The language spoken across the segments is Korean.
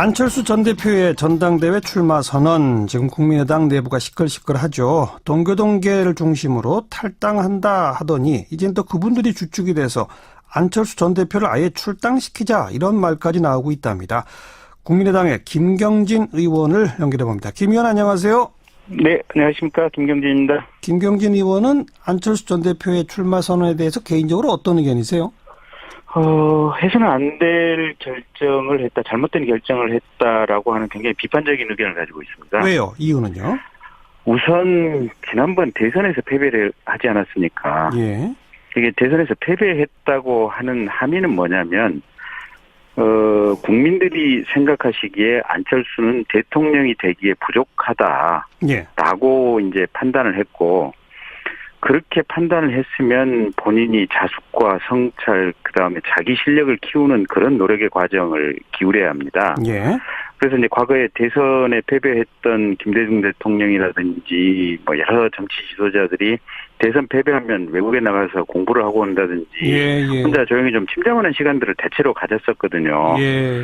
안철수 전 대표의 전당대회 출마 선언, 지금 국민의당 내부가 시끌시끌하죠. 동교동계를 중심으로 탈당한다 하더니 이젠 또 그분들이 주축이 돼서 안철수 전 대표를 아예 출당시키자 이런 말까지 나오고 있답니다. 국민의당의 김경진 의원을 연결해 봅니다. 김 의원 안녕하세요. 네, 안녕하십니까. 김경진입니다. 김경진 의원은 안철수 전 대표의 출마 선언에 대해서 개인적으로 어떤 의견이세요? 해서는 안 될 결정을 했다, 잘못된 결정을 했다라고 하는 굉장히 비판적인 의견을 가지고 있습니다. 왜요? 이유는요? 우선 지난번 대선에서 패배를 하지 않았습니까? 예. 이게 대선에서 패배했다고 하는 함의는 뭐냐면 국민들이 생각하시기에 안철수는 대통령이 되기에 부족하다라고 이제 판단을 했고, 그렇게 판단을 했으면 본인이 자숙과 성찰, 그다음에 자기 실력을 키우는 그런 노력의 과정을 기울여야 합니다. 예. 그래서 이제 과거에 대선에 패배했던 김대중 대통령이라든지 뭐 여러 정치 지도자들이 대선 패배하면 외국에 나가서 공부를 하고 온다든지 예. 혼자 조용히 좀 침잠하는 시간들을 대체로 가졌었거든요. 예.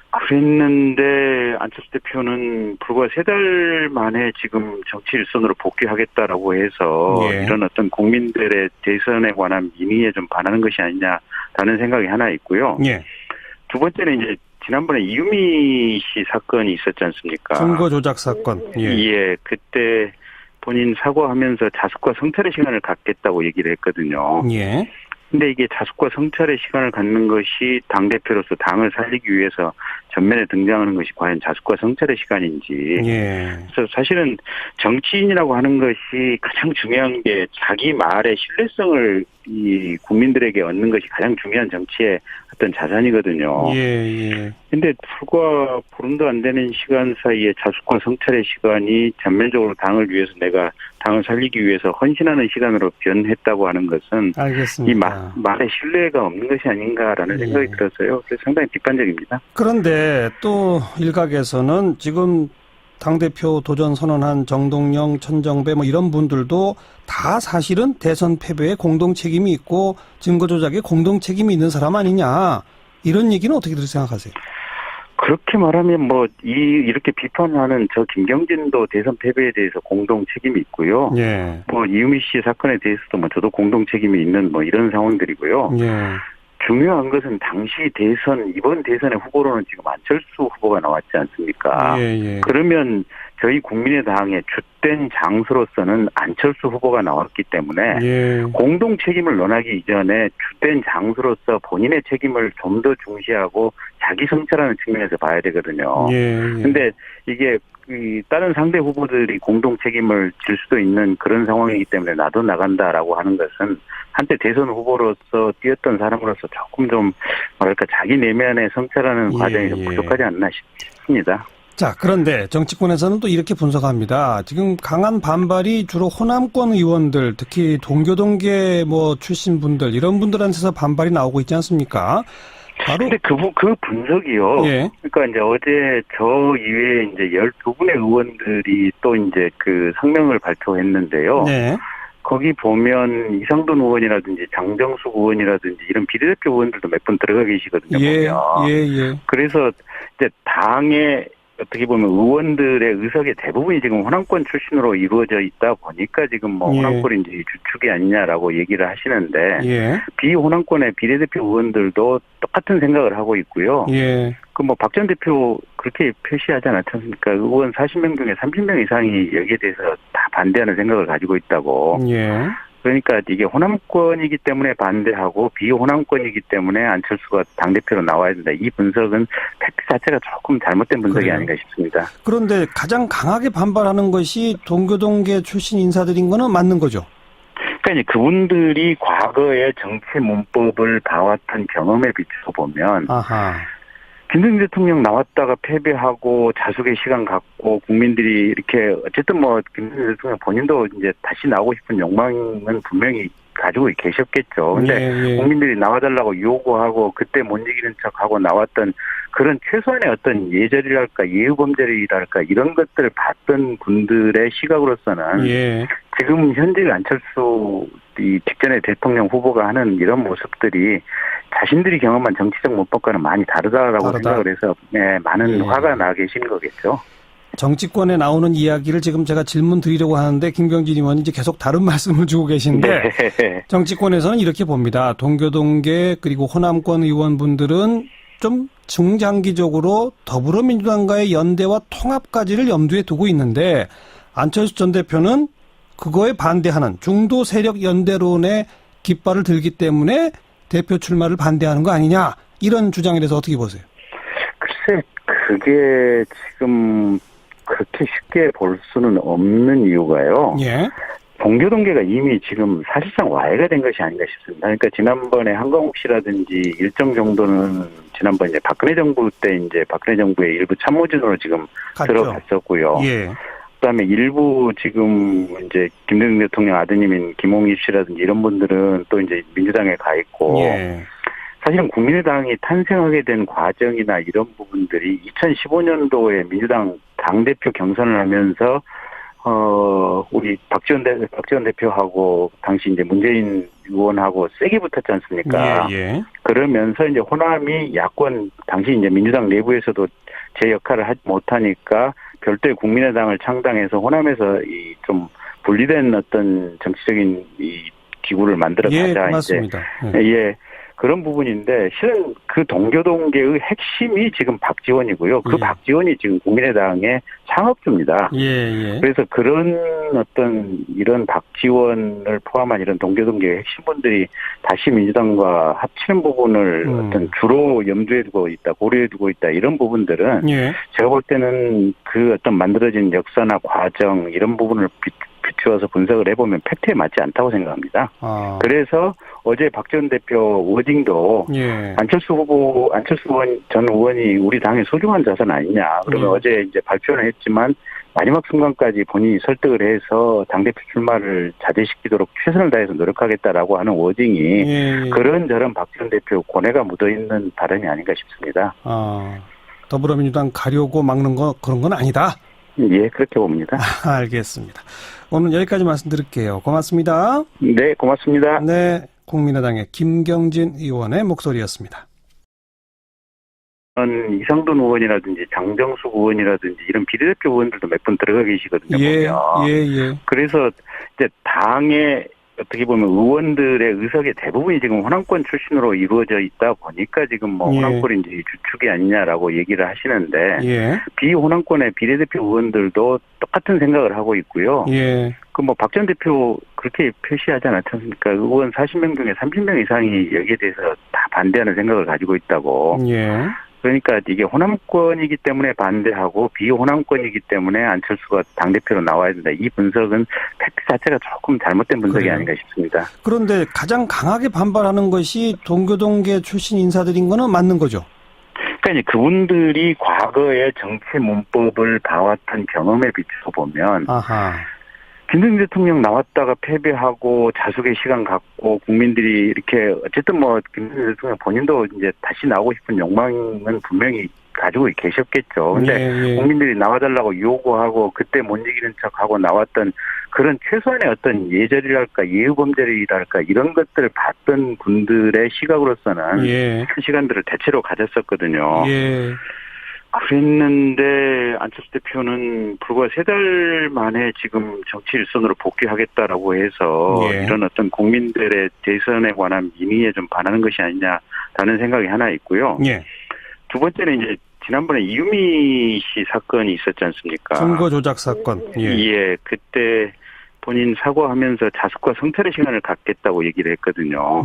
그랬는데 안철수 대표는 불과 3달 만에 지금 정치 일선으로 복귀하겠다라고 해서 예. 이런 어떤 국민들의 대선에 관한 민의에 좀 반하는 것이 아니냐라는 생각이 하나 있고요. 예. 두 번째는 이제 지난번에 이유미 씨 사건이 있었지 않습니까? 증거 조작 사건. 예, 그때 본인 사과하면서 자숙과 성찰의 시간을 갖겠다고 얘기를 했거든요. 예. 근데 이게 자숙과 성찰의 시간을 갖는 것이 당대표로서 당을 살리기 위해서 전면에 등장하는 것이 과연 자숙과 성찰의 시간인지. 예. 그래서 사실은 정치인이라고 하는 것이 가장 중요한 게 자기 말의 신뢰성을 이 국민들에게 얻는 것이 가장 중요한 정치의 어떤 자산이거든요. 예. 근데 불과 보름도 안 되는 시간 사이에 자숙과 성찰의 시간이 전면적으로 당을 위해서 내가 당을 살리기 위해서 헌신하는 시간으로 변했다고 하는 것은 알겠습니다. 이 말에 신뢰가 없는 것이 아닌가라는 생각이 들어서요. 그래서 상당히 비판적입니다. 그런데 또 일각에서는 지금 당대표 도전 선언한 정동영, 천정배 뭐 이런 분들도 다 사실은 대선 패배에 공동 책임이 있고 증거 조작에 공동 책임이 있는 사람 아니냐, 이런 얘기는 어떻게들 생각하세요? 그렇게 말하면 이렇게 비판하는 저 김경진도 대선 패배에 대해서 공동 책임이 있고요. 예. 이유미 씨 사건에 대해서도 저도 공동 책임이 있는 이런 상황들이고요. 예. 중요한 것은 당시 이번 대선의 후보로는 지금 안철수 후보가 나왔지 않습니까? 예. 그러면 저희 국민의당의 주된 장수로서는 안철수 후보가 나왔기 때문에 예. 공동 책임을 논하기 이전에 주된 장수로서 본인의 책임을 좀 더 중시하고 자기 성찰하는 측면에서 봐야 되거든요. 근데 이게 다른 상대 후보들이 공동 책임을 질 수도 있는 그런 상황이기 때문에 나도 나간다라고 하는 것은 한때 대선 후보로서 뛰었던 사람으로서 조금 좀 자기 내면에 성찰하는 과정이 좀 부족하지 않나 싶습니다. 자, 그런데 정치권에서는 또 이렇게 분석합니다. 지금 강한 반발이 주로 호남권 의원들, 특히 동교동계 출신 분들, 이런 분들한테서 반발이 나오고 있지 않습니까? 근데 그 분석이요. 예. 그러니까 이제 어제 저 이외에 이제 12분의 의원들이 또 이제 그 성명을 발표했는데요. 네. 거기 보면 이상돈 의원이라든지 장정숙 의원이라든지 이런 비례대표 의원들도 몇 분 들어가 계시거든요. 보면. 그래서 이제 당의 어떻게 보면 의원들의 의석의 대부분이 지금 호남권 출신으로 이루어져 있다 보니까 지금 호남권이 이제 주축이 아니냐라고 얘기를 하시는데 비호남권의 비례대표 의원들도 똑같은 생각을 하고 있고요. 박 전 대표 그렇게 표시하지 않았지 않습니까? 의원 40명 중에 30명 이상이 여기에 대해서 다 반대하는 생각을 가지고 있다고. 그러니까 이게 호남권이기 때문에 반대하고 비호남권이기 때문에 안철수가 당대표로 나와야 된다. 이 분석은 팩트 자체가 조금 잘못된 분석이 아닌가 싶습니다. 그런데 가장 강하게 반발하는 것이 동교동계 출신 인사들인 거는 맞는 거죠? 그러니까 이제 그분들이 과거의 정치 문법을 봐왔던 경험에 비추어 보면 김대중 대통령 나왔다가 패배하고 자숙의 시간 갖고 국민들이 이렇게 어쨌든 김대중 대통령 본인도 이제 다시 나오고 싶은 욕망은 분명히 가지고 계셨겠죠. 근데 국민들이 나와달라고 요구하고 그때 못 이기는 척하고 나왔던 그런 최소한의 어떤 예절이랄까 예우범죄이랄까 이런 것들을 봤던 분들의 시각으로서는 예. 지금 현재 안철수 이 직전에 대통령 후보가 하는 이런 모습들이 자신들이 경험한 정치적 문법과는 많이 다르다라고 생각을 해서 네, 많은 화가 나 계신 거겠죠. 정치권에 나오는 이야기를 지금 제가 질문 드리려고 하는데 김경진 의원이 이제 계속 다른 말씀을 주고 계신데 네. 정치권에서는 이렇게 봅니다. 동교동계 그리고 호남권 의원분들은 좀 중장기적으로 더불어민주당과의 연대와 통합까지를 염두에 두고 있는데 안철수 전 대표는 그거에 반대하는 중도 세력 연대론에 깃발을 들기 때문에 대표 출마를 반대하는 거 아니냐 이런 주장에 대해서 어떻게 보세요? 글쎄 그게 지금 그렇게 쉽게 볼 수는 없는 이유가요. 예. 동교동계가 이미 지금 사실상 와해가 된 것이 아닌가 싶습니다. 그러니까 지난번에 한광욱 씨라든지 일정 정도는 지난번 이제 박근혜 정부 때 이제 박근혜 정부의 일부 참모진으로 지금 갔죠. 들어갔었고요. 예. 그다음에 일부 지금 이제 김대중 대통령 아드님인 김홍일 씨라든지 이런 분들은 또 이제 민주당에 가 있고. 예. 사실은 국민의당이 탄생하게 된 과정이나 이런 부분들이 2015년도에 민주당 당대표 경선을 하면서 우리 박지원 대표하고 당시 이제 문재인 의원하고 세게 붙었지 않습니까? 예. 그러면서 이제 호남이 야권 당시 이제 민주당 내부에서도 제 역할을 하지 못하니까 별도의 국민의당을 창당해서 호남에서 이 좀 분리된 어떤 정치적인 이 기구를 만들어 가자 맞습니다. 예. 그런 부분인데 실은 그 동교동계의 핵심이 지금 박지원이고요. 그 박지원이 지금 국민의당의 창업주입니다. 그래서 그런 어떤 이런 박지원을 포함한 이런 동교동계의 핵심분들이 다시 민주당과 합치는 부분을 어떤 주로 염두에 두고 있다, 고려해 두고 있다 이런 부분들은 제가 볼 때는 그 어떤 만들어진 역사나 과정 이런 부분을 비추어서 분석을 해보면 팩트에 맞지 않다고 생각합니다. 그래서 어제 박지원 대표 워딩도 안철수 전 의원이 우리 당의 소중한 자산 아니냐. 그러면 어제 이제 발표는 했지만 마지막 순간까지 본인이 설득을 해서 당대표 출마를 자제시키도록 최선을 다해서 노력하겠다라고 하는 워딩이 그런저런 박지원 대표 고뇌가 묻어있는 발언이 아닌가 싶습니다. 더불어민주당 가려고 막는 거 그런 건 아니다. 예, 그렇게 봅니다. 알겠습니다. 오늘 여기까지 말씀드릴게요. 고맙습니다. 네, 고맙습니다. 네, 국민의당의 김경진 의원의 목소리였습니다. 이상돈 의원이라든지 장정숙 의원이라든지 이런 비례대표 의원들도 몇 분 들어가 계시거든요. 보면. 그래서 이제 당의 어떻게 보면 의원들의 의석의 대부분이 지금 호남권 출신으로 이루어져 있다 보니까 지금 뭐 호남권이 이제 주축이 아니냐라고 얘기를 하시는데 비호남권의 비례대표 의원들도 똑같은 생각을 하고 있고요. 그 뭐 박 전 대표 그렇게 표시하지 않았지 않습니까? 의원 40명 중에 30명 이상이 여기에 대해서 다 반대하는 생각을 가지고 있다고. 그러니까 이게 호남권이기 때문에 반대하고 비호남권이기 때문에 안철수가 당대표로 나와야 된다. 이 분석은 팩트 자체가 조금 잘못된 분석이 아닌가 싶습니다. 그런데 가장 강하게 반발하는 것이 동교동계 출신 인사들인 거는 맞는 거죠? 그러니까 이제 그분들이 과거의 정치 문법을 봐왔던 경험에 비추어 보면 김대중 대통령 나왔다가 패배하고 자숙의 시간 갖고 국민들이 이렇게 어쨌든 뭐 김대중 대통령 본인도 이제 다시 나오고 싶은 욕망은 분명히 가지고 계셨겠죠. 근데 국민들이 나와달라고 요구하고 그때 못 이기는 척하고 나왔던 그런 최소한의 어떤 예절이랄까 예우범죄이랄까 이런 것들을 봤던 분들의 시각으로서는 그 시간들을 대체로 가졌었거든요. 그랬는데 안철수 대표는 불과 3달 만에 지금 정치 일선으로 복귀하겠다라고 해서 이런 어떤 국민들의 대선에 관한 민의에 좀 반하는 것이 아니냐라는 생각이 하나 있고요. 두 번째는 이제 지난번에 이유미 씨 사건이 있었지 않습니까? 선거 조작 사건. 그때 본인 사과하면서 자숙과 성찰의 시간을 갖겠다고 얘기를 했거든요.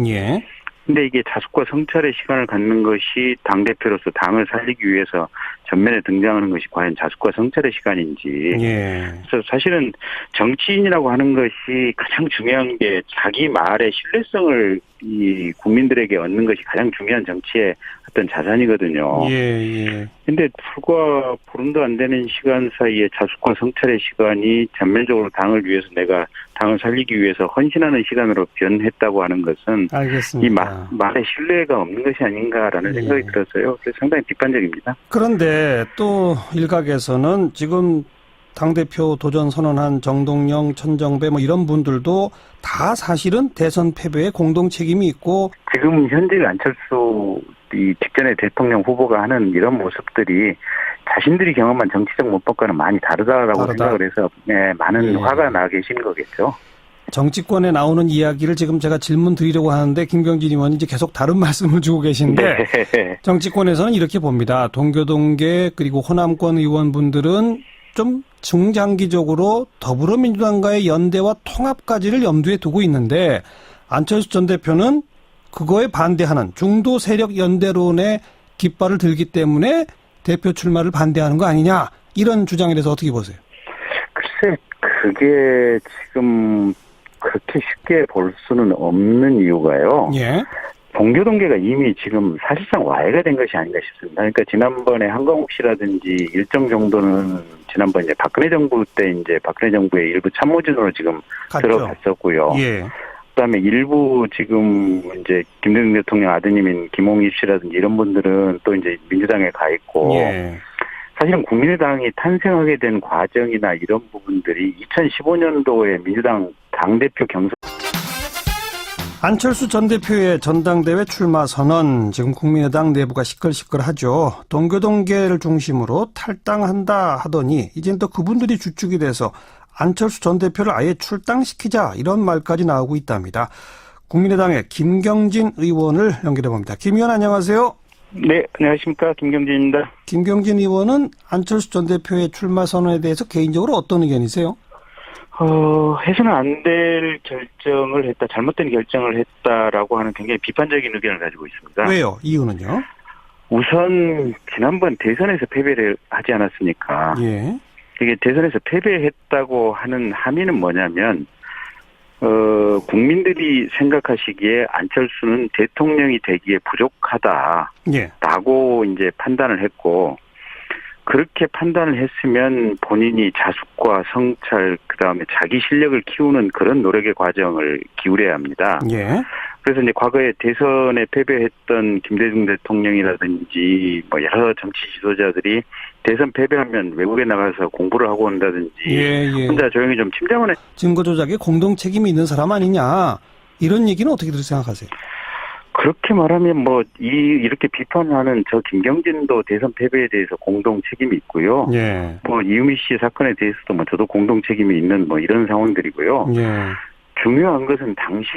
근데 이게 자숙과 성찰의 시간을 갖는 것이 당대표로서 당을 살리기 위해서 전면에 등장하는 것이 과연 자숙과 성찰의 시간인지. 예. 그래서 사실은 정치인이라고 하는 것이 가장 중요한 게 자기 말의 신뢰성을 이 국민들에게 얻는 것이 가장 중요한 정치의 어떤 자산이거든요. 예. 근데 불과 보름도 안 되는 시간 사이에 자숙과 성찰의 시간이 전면적으로 당을 위해서 내가 당을 살리기 위해서 헌신하는 시간으로 변했다고 하는 것은 알겠습니다. 이 말에 신뢰가 없는 것이 아닌가라는 생각이 들어서요. 그래서 상당히 비판적입니다. 그런데 또 일각에서는 지금 당대표 도전 선언한 정동영, 천정배 뭐 이런 분들도 다 사실은 대선 패배에 공동 책임이 있고 지금 현재 안철수 이 직전에 대통령 후보가 하는 이런 모습들이 자신들이 경험한 정치적 문법과는 많이 다르다라고 생각을 해서 많은 화가 나 계신 거겠죠. 정치권에 나오는 이야기를 지금 제가 질문 드리려고 하는데 김경진 의원이 이제 계속 다른 말씀을 주고 계신데 정치권에서는 이렇게 봅니다. 동교동계 그리고 호남권 의원분들은 좀 중장기적으로 더불어민주당과의 연대와 통합까지를 염두에 두고 있는데 안철수 전 대표는 그거에 반대하는 중도 세력 연대론에 깃발을 들기 때문에 대표 출마를 반대하는 거 아니냐 이런 주장에 대해서 어떻게 보세요? 글쎄 그게 지금 그렇게 쉽게 볼 수는 없는 이유가요. 예. 동교동계가 이미 지금 사실상 와해가 된 것이 아닌가 싶습니다. 그러니까 지난번에 한광욱 씨라든지 일정 정도는 지난번 이제 박근혜 정부 때 이제 박근혜 정부의 일부 참모진으로 지금 들어갔었고요. 예. 그다음에 일부 지금 이제 김대중 대통령 아드님인 김홍일 씨라든지 이런 분들은 또 이제 민주당에 가 있고 사실은 국민의당이 탄생하게 된 과정이나 이런 부분들이 2015년도에 민주당 당대표 경선 안철수 전 대표의 전당대회 출마 선언 지금 국민의당 내부가 시끌시끌하죠. 동교동계를 중심으로 탈당한다 하더니 이젠 또 그분들이 주축이 돼서 안철수 전 대표를 아예 출당시키자 이런 말까지 나오고 있답니다. 국민의당의 김경진 의원을 연결해 봅니다. 김 의원 안녕하세요. 네, 안녕하십니까. 김경진입니다. 김경진 의원은 안철수 전 대표의 출마 선언에 대해서 개인적으로 어떤 의견이세요? 해서는 안 될 결정을 했다, 잘못된 결정을 했다라고 하는 굉장히 비판적인 의견을 가지고 있습니다. 왜요? 이유는요? 우선 지난번 대선에서 패배를 하지 않았습니까? 예. 이게 대선에서 패배했다고 하는 함의는 뭐냐면 국민들이 생각하시기에 안철수는 대통령이 되기에 부족하다라고 이제 판단을 했고 그렇게 판단을 했으면 본인이 자숙과 성찰 그다음에 자기 실력을 키우는 그런 노력의 과정을 기울여야 합니다. 예. 그래서 이제 과거에 대선에 패배했던 김대중 대통령이라든지 뭐 여러 정치 지도자들이 대선 패배하면 외국에 나가서 공부를 하고 온다든지 혼자 조용히 좀 침잠을 증거 조작에 공동 책임이 있는 사람 아니냐 이런 얘기는 어떻게들 생각하세요? 그렇게 말하면 뭐 이렇게 비판하는 저 김경진도 대선 패배에 대해서 공동 책임이 있고요. 예. 뭐 이유미 씨 사건에 대해서도 뭐 저도 공동 책임이 있는 뭐 이런 상황들이고요. 예. 중요한 것은 당시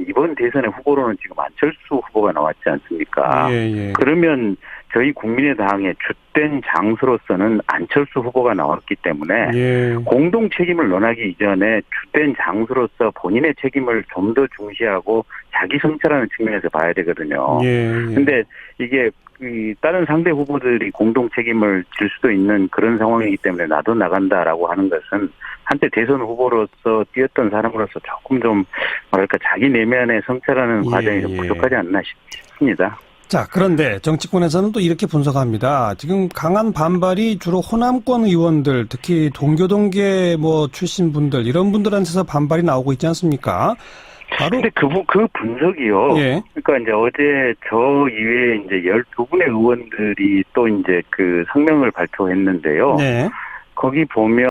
이번 대선의 후보로는 지금 안철수 후보가 나왔지 않습니까? 예. 그러면 저희 국민의당의 주된 장수로서는 안철수 후보가 나왔기 때문에 공동 책임을 논하기 이전에 주된 장수로서 본인의 책임을 좀 더 중시하고 자기 성찰하는 측면에서 봐야 되거든요. 근데 이게 다른 상대 후보들이 공동 책임을 질 수도 있는 그런 상황이기 때문에 나도 나간다라고 하는 것은 한때 대선 후보로서 뛰었던 사람으로서 조금 좀 뭐랄까 자기 내면에 성찰하는 과정이 좀 부족하지 않나 싶습니다. 자, 그런데 정치권에서는 또 이렇게 분석합니다. 지금 강한 반발이 주로 호남권 의원들, 특히 동교동계 출신 분들, 이런 분들한테서 반발이 나오고 있지 않습니까? 근데 그 분석이요. 그러니까 이제 어제 저 이외에 이제 12분의 의원들이 또 이제 그 성명을 발표했는데요. 거기 보면